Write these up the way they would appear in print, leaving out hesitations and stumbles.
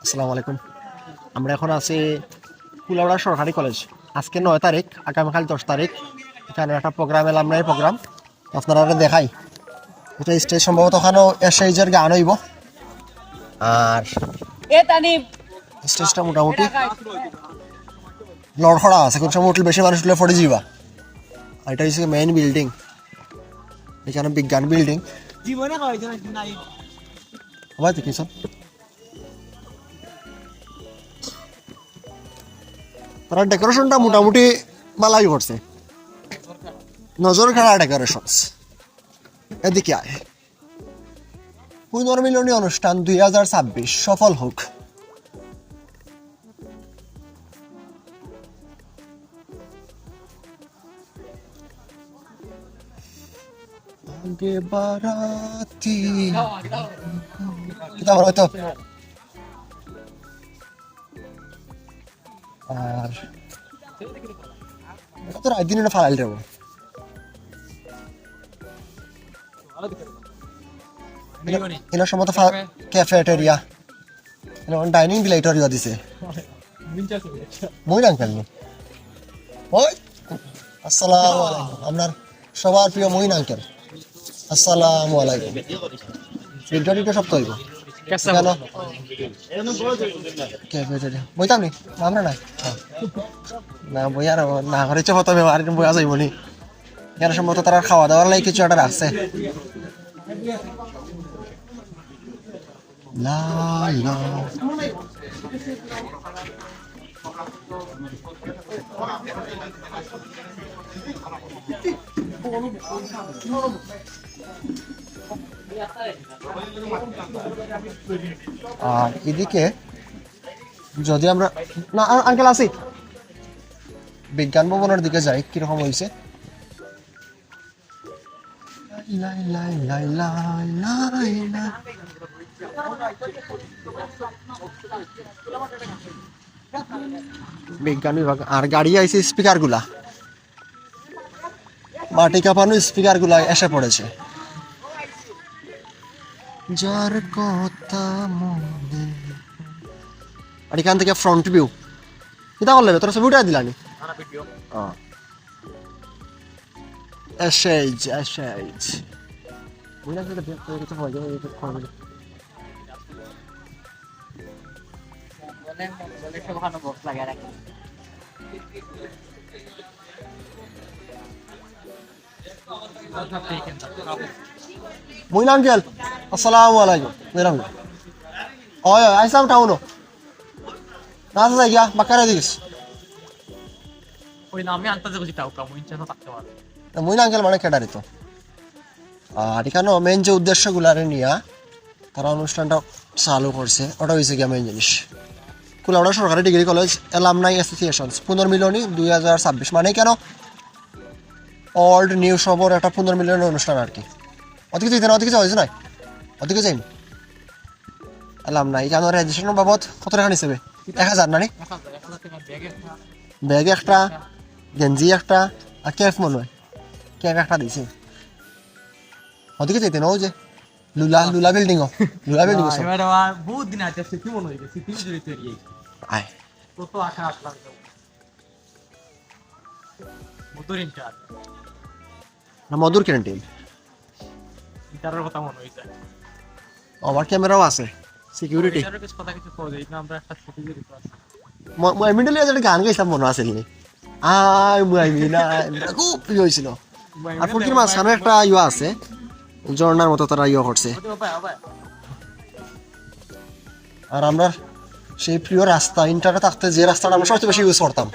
আসসালামু আলাইকুম। আমরা এখন আছি কুলাউড়া সরকারি কলেজ। আজকে 9 তারিখ, আগামীকাল 10 তারিখ। এখানে একটা প্রোগ্রাম এলাম নাই প্রোগ্রাম আপনারা দেখাই। এটা স্টেজ সম্ভবত ওখানেও এসএইচের গান হইব। আর স্টেজটা মোটামুটি লড়খড়া আছে, কোন সময় উঠলে বেশি মানুষ উঠলে পড়ে যাবা। আর এটা হচ্ছে মেইন বিল্ডিং, এখানে বিজ্ঞান বিল্ডিং জীবনে হয়েছে নাই সবাই দেখিস। তারা ডেকোরেশনটা মোটামুটি ভালোই করছে, নজর কাড়া ডেকোরেশন। এদিকে আয়, পুনর্মিলনী অনুষ্ঠান 2026 সফল হোক। আগে বারাতি কিতা বলো তো। আর এটা তো রাত দিন এটা ফালাইল যাবো। এনার সম্মত ক্যাফেটেরিয়া, ডাইনিং বিলাইটরিয়া দিছে। মই আঙ্কেল নি ওই আসসালামু আলাইকুম, আপনার সবার প্রিয় মহিন আঙ্কেল। আসসালামু আলাইকুম। বিলাইটরিটা সব তো হইব কেন ক্যাফেটেরিয়া বইতাম নি আমরা নাই না বই আর না করেছে প্রথমে আর বইয়া যাইব নি। এর সম্ভবত তারা খাওয়া দাওয়ার লাগে কিছু একটা রাখছে। লা লা আর এদিকে যদি আমরা না আঙ্কেল আসি বিজ্ঞান ভবনের দিকে যাই, কিরকম হয়েছে। বিজ্ঞান বিভাগ আর গাড়ি আইছে, স্পিকার গুলা মাটি কাঁপানো স্পিকার গুলা এসে পড়েছে। যার কথা মনে আর এখান থেকে ফ্রন্ট ভিউ কিতা করলে তোর ছবি উঠাই দিলানি। এসএইচ এসএইচ মইন আঙ্কেল আসসালামু আলাইকুম। মেরাম ওই আইসাম টাউনো না যাই গিয়া বাকারে দিস ওই নামে আনতে বুঝি টাউকা মুইনছে তো থাকতে পারে মইন আঙ্কেল মানে কেডারি তো। আর এখানে মেন যে উদ্দেশ্যগুলারে নিয়ে তারা অনুষ্ঠানটা চালু করছে ওটা হয়েছে গিয়া মেন জিনিস কুলাউড়া সরকারি ডিগ্রি কলেজ এলামনাই অ্যাসোসিয়েশন পুনর্মিলনী 2026। মানে কেন ওল্ড নিউ সবর একটা পুনর্মিলনী অনুষ্ঠান আর কি। ওদিকে যাইতে না, ওদিকে যাওয়া হয়েছে না, ওদিকে যাইনি এলামনাই। কেন রেজিস্ট্রেশন বাবদ কত টাকা নিচ্ছে? 1000 না নি? ব্যাগ একটা, গেঞ্জি একটা আর ক্যাফ মনে হয় ক্যাফ একটা দিছে। ওদিকে যাইতে না, ও যে লুলা লুলা বিল্ডিং লুলা বিল্ডিং বহুত দিন আছে স্মৃতি মনে হইছে স্মৃতি জড়িত আয় কত আশা আসলাম মধুর ইন্টার না মধুর ক্যান্টিন ইন্টারের কথা মনে হইছে। আমার ক্যামেরাও আছে সিকিউরিটি। ইন্টারের কিছু কথা কিছু কই দেই না, আমরা একটা স্মৃতি জড়িত আছে। মই মিডলে যেটা গান গাইছিলাম মনে আছে নি? আই মুই মিনা খুব প্রিয় হয়েছিল। আর ফুলকির মাঝখানে একটা ইয়া আছে ঝর্ণার মতো তারা ইয়া করছে। আর আমরা সেই প্রিয় রাস্তা ইন্টারে থাকতে যে রাস্তাটা আমরা সবচেয়ে বেশি ইউজ করতাম।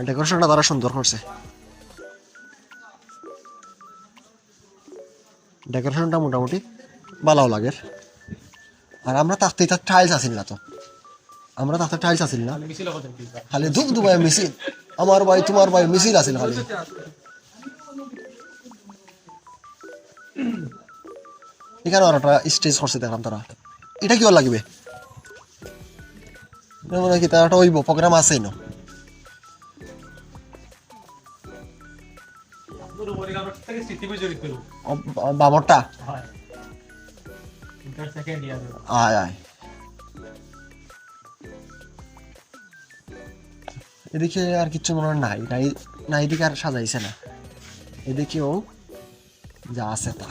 ডেকোরেশনটা তারা সুন্দর করছে, ডেকোরেশনটা মোটামুটি ভালো লাগে। আর আমরা থাকতে তার টাইলস আসিল না তো, আমরা থাকতে টাইলস আসিল না, খালি ধুপ ধুপায় মিছিল আমার ভাই তোমার ভাই মিছিল আসিল খালি। এখানে আর একটা স্টেজ করছে দেখলাম তারা। এটা কিও লাগবে মনে কি তার একটা ওইব প্রোগ্রাম আছেই না। বামরটা ইন্টার সেকেন্ড ইয়ার আয় আয় এদিকে আর কিছু মনে হয় নাই নাই না, এদিকে আর সাজাইছে না, এদিকেও যা আছে তা।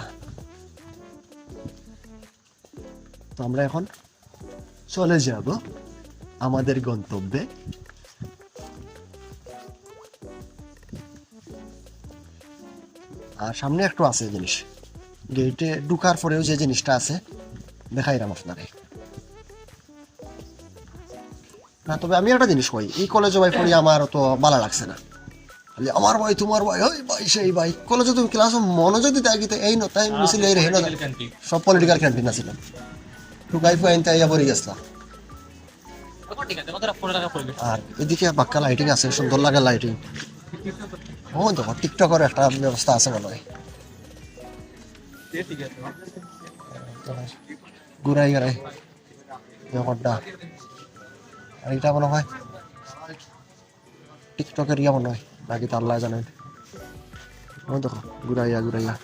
তো আমরা এখন চলে যাব আমাদের গন্তব্যে। আর সামনে একটু আছে জিনিস, গেটে ঢুকার পরেও যে জিনিসটা আছে দেখাইলাম আপনারে। না তবে আমি একটা জিনিস কই, এই কলেজে ভাই পড়ি আমার তো ভালো লাগছে না, খালি আমার ভাই তোমার ভাই ওই ভাই সেই ভাই। কলেজে তুমি ক্লাস মনোযোগ দিতে আগে এই নতাই মিছিল এই রেহে না, সব পলিটিক্যাল ক্যান্টিন আছিল। ঢুকাই ফাইন তাই পড়ে গেছিলাম। আর এদিকে বাক্কা লাইটিং আছে, সুন্দর লাগে লাইটিং। ও দেখো টিকটকের একটা ব্যবস্থা আছে মনে হয়, ঘুরাই ঘুরাই ব্যাপারটা। আর এটা মনে হয় টিকটকের ইয়া মনে হয় নাকি তো আল্লাহ জানেন। ও দেখো ঘুরাইয়া ঘুরাইয়া